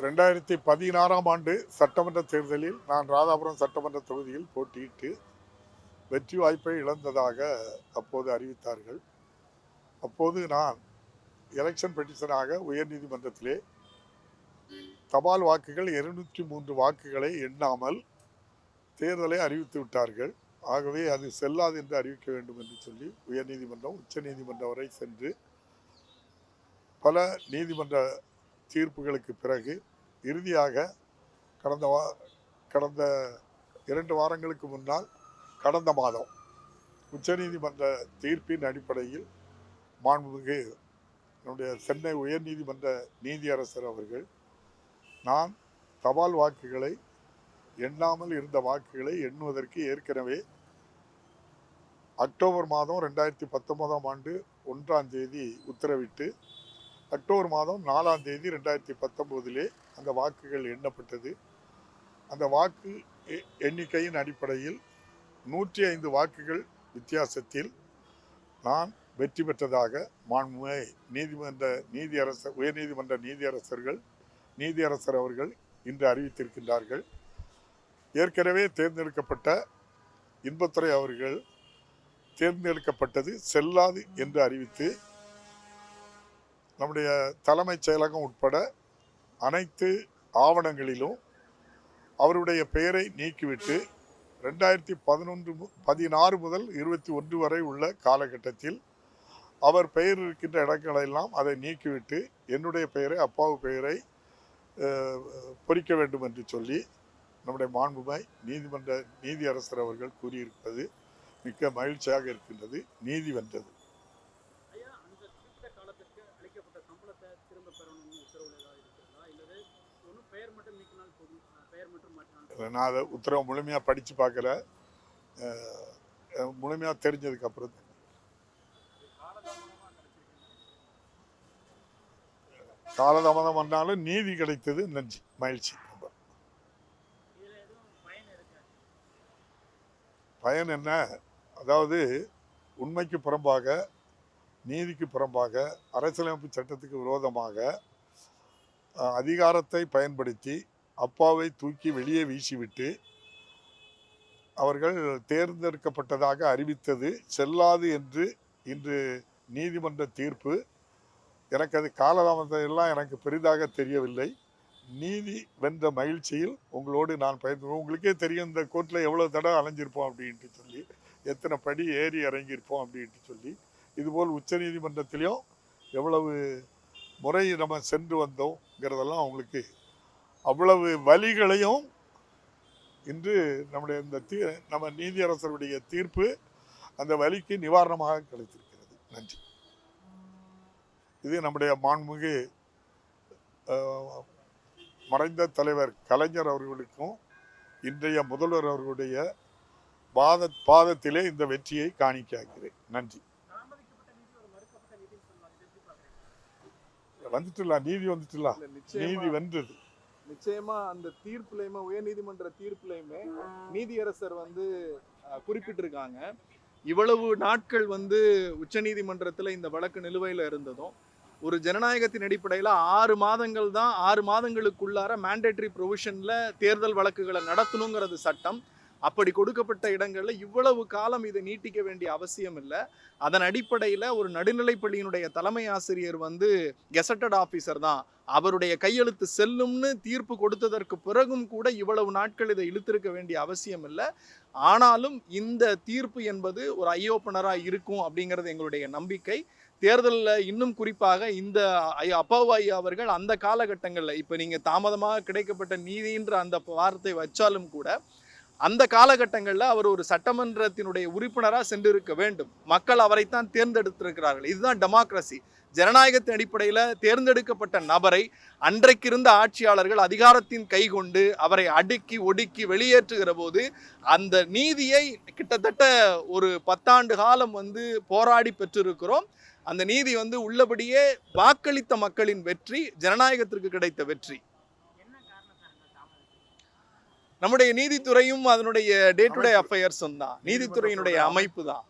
2016ஆம் ஆண்டு சட்டமன்ற தேர்தலில் நான் ராதாபுரம் சட்டமன்ற தொகுதியில் போட்டியிட்டு வெற்றி வாய்ப்பை இழந்ததாக அப்போது அறிவித்தார்கள். அப்போது நான் எலெக்ஷன் பெட்டிஷனாக உயர்நீதிமன்றத்திலே தபால் வாக்குகள் 203 வாக்குகளை எண்ணாமல் தேர்தலை அறிவித்து விட்டார்கள். ஆகவே அது செல்லாது என்று அறிவிக்க வேண்டும் என்று சொல்லி உயர்நீதிமன்றம் உச்ச நீதிமன்றம் வரை சென்று பல நீதிமன்ற தீர்ப்புகளுக்கு பிறகு இறுதியாக கடந்த 2 வாரங்களுக்கு முன்னால் கடந்த மாதம் உச்சநீதிமன்ற தீர்ப்பின் அடிப்படையில் மாண்புமிகு நம்முடைய சென்னை உயர்நீதிமன்ற நீதியரசர் அவர்கள் நான் தபால் வாக்குகளை எண்ணாமல் இருந்த வாக்குகளை எண்ணுவதற்கு ஏற்கனவே அக்டோபர் மாதம் 2019ஆம் ஆண்டு 1ஆம் தேதி உத்தரவிட்டு அக்டோபர் மாதம் 4ஆம் தேதி 2019 அந்த வாக்குகள் எண்ணப்பட்டது. அந்த வாக்கு எண்ணிக்கையின் அடிப்படையில் 105 வாக்குகள் வித்தியாசத்தில் நான் வெற்றி பெற்றதாக மாண்புமிகு உயர்நீதிமன்ற நீதியரசர் அவர்கள் இன்று அறிவித்திருக்கின்றார்கள். ஏற்கனவே தேர்ந்தெடுக்கப்பட்ட இன்பத்துறை அவர்கள் தேர்ந்தெடுக்கப்பட்டது செல்லாது என்று அறிவித்து நம்முடைய தலைமைச் செயலகம் உட்பட அனைத்து ஆவணங்களிலும் அவருடைய பெயரை நீக்கிவிட்டு 2016 முதல் 21 வரை உள்ள காலகட்டத்தில் அவர் பெயர் இருக்கின்ற இடங்களெல்லாம் அதை நீக்கிவிட்டு என்னுடைய பெயரை அப்பாவு பெயரை பொறிக்க வேண்டும் என்று சொல்லி நம்முடைய மாண்புமிகு நீதியரசர் அவர்கள் கூறியிருப்பது மிக்க மகிழ்ச்சியாக இருக்கின்றது. நீதி வென்றது. நான் அதை உத்தரவு முழுமையாக படித்து பார்க்கல, முழுமையாக தெரிஞ்சதுக்கு அப்புறம் காலதாமதம் வந்தாலும் நீதி கிடைத்தது நன்றி, மகிழ்ச்சி. பயன் என்ன? அதாவது உண்மைக்கு புறம்பாக, நீதிக்கு புறம்பாக, அரசியலமைப்பு சட்டத்துக்கு விரோதமாக அதிகாரத்தை பயன்படுத்தி அப்பாவை தூக்கி வெளியே வீசிவிட்டு அவர்கள் தேர்ந்தெடுக்கப்பட்டதாக அறிவித்தது செல்லாது என்று இன்று நீதிமன்ற தீர்ப்பு. எனக்கு அது காலதாமதம் எல்லாம் எனக்கு பெரிதாக தெரியவில்லை. நீதி வென்ற மகிழ்ச்சியில் உங்களோடு நான் பயன்படுவோம். உங்களுக்கே தெரியும் இந்த கோர்ட்டில் எவ்வளோ தடவை அலைஞ்சிருப்போம் அப்படின்ட்டு சொல்லி, எத்தனை படி ஏறி இறங்கியிருப்போம் அப்படின்ட்டு சொல்லி, இதுபோல் உச்ச நீதிமன்றத்திலையும் எவ்வளவு முறை நம்ம சென்று வந்தோங்கிறதெல்லாம் அவங்களுக்கு அவ்வளவு வலிகளையும் இன்று நம்முடைய இந்த நம்ம நீதியரசருடைய தீர்ப்பு அந்த வலிக்கு நிவாரணமாக கிடைத்திருக்கிறது. நன்றி. இது நம்முடைய மாண்புமிகு மறைந்த தலைவர் கலைஞர் அவர்களுக்கும் இன்றைய முதல்வர் அவர்களுடைய பாதத்திலே இந்த வெற்றியை காணிக்காக்கிறேன். நன்றி. வந்துட்டுலாம், நீதி வந்துட்டுலாம், நீதி வென்றது. நிச்சயமா அந்த தீர்ப்புலையுமே, உயர்நீதிமன்ற தீர்ப்புலையுமே நீதியரசர் குறிப்பிட்டிருக்காங்க, இவ்வளவு நாட்கள் உச்சநீதிமன்றத்தில் இந்த வழக்கு நிலுவையில் இருந்ததும் ஒரு ஜனநாயகத்தின் அடிப்படையில் 6 மாதங்கள் தான், 6 மாதங்களுக்குள்ளார மேண்டேட்டரி ப்ரொவிஷன்ல தேர்தல் வழக்குகளை நடத்தணுங்கிறது சட்டம். அப்படி கொடுக்கப்பட்ட இடங்களில் இவ்வளவு காலம் இதை நீட்டிக்க வேண்டிய அவசியம் இல்லை. அதன் அடிப்படையில் ஒரு நடுநிலைப்பள்ளியினுடைய தலைமை ஆசிரியர் கெசட்டட் ஆஃபீஸர் தான், அவருடைய கையெழுத்து செல்லும்னு தீர்ப்பு கொடுத்ததற்கு பிறகும் கூட இவ்வளவு நாட்கள் இதை இழுத்திருக்க வேண்டிய அவசியம் இல்லை. ஆனாலும் இந்த தீர்ப்பு என்பது ஒரு ஐ ஓப்பனராக இருக்கும் அப்படிங்கிறது எங்களுடைய நம்பிக்கை. தேர்தலில் இன்னும் குறிப்பாக இந்த அப்பாவு ஐயா அவர்கள் அந்த காலகட்டங்களில், இப்போ நீங்கள் தாமதமாக கிடைக்கப்பட்ட நீதின்ற அந்த வார்த்தை வச்சாலும் கூட அந்த காலகட்டங்களில் அவர் ஒரு சட்டமன்றத்தினுடைய உறுப்பினராக சென்றிருக்க வேண்டும். மக்கள் அவரைத்தான் தேர்ந்தெடுத்திருக்கிறார்கள். இதுதான் டெமோக்ரஸி. ஜனநாயகத்தின் அடிப்படையில் தேர்ந்தெடுக்கப்பட்ட நபரை அன்றைக்கு இருந்த ஆட்சியாளர்கள் அதிகாரத்தின் கை கொண்டு அவரை அடுக்கி ஒடுக்கி வெளியேற்றுகிற போது அந்த நீதியை கிட்டத்தட்ட ஒரு 10 ஆண்டு காலம் போராடி பெற்றிருக்கிறோம். அந்த நீதி உள்ளபடியே வாக்களித்த மக்களின் வெற்றி, ஜனநாயகத்திற்கு கிடைத்த வெற்றி. நம்முடைய நீதித்துறையும் அதனுடைய டே டு டே அஃபேர்ஸும் தான், நீதித்துறையினுடைய அமைப்பு தான்.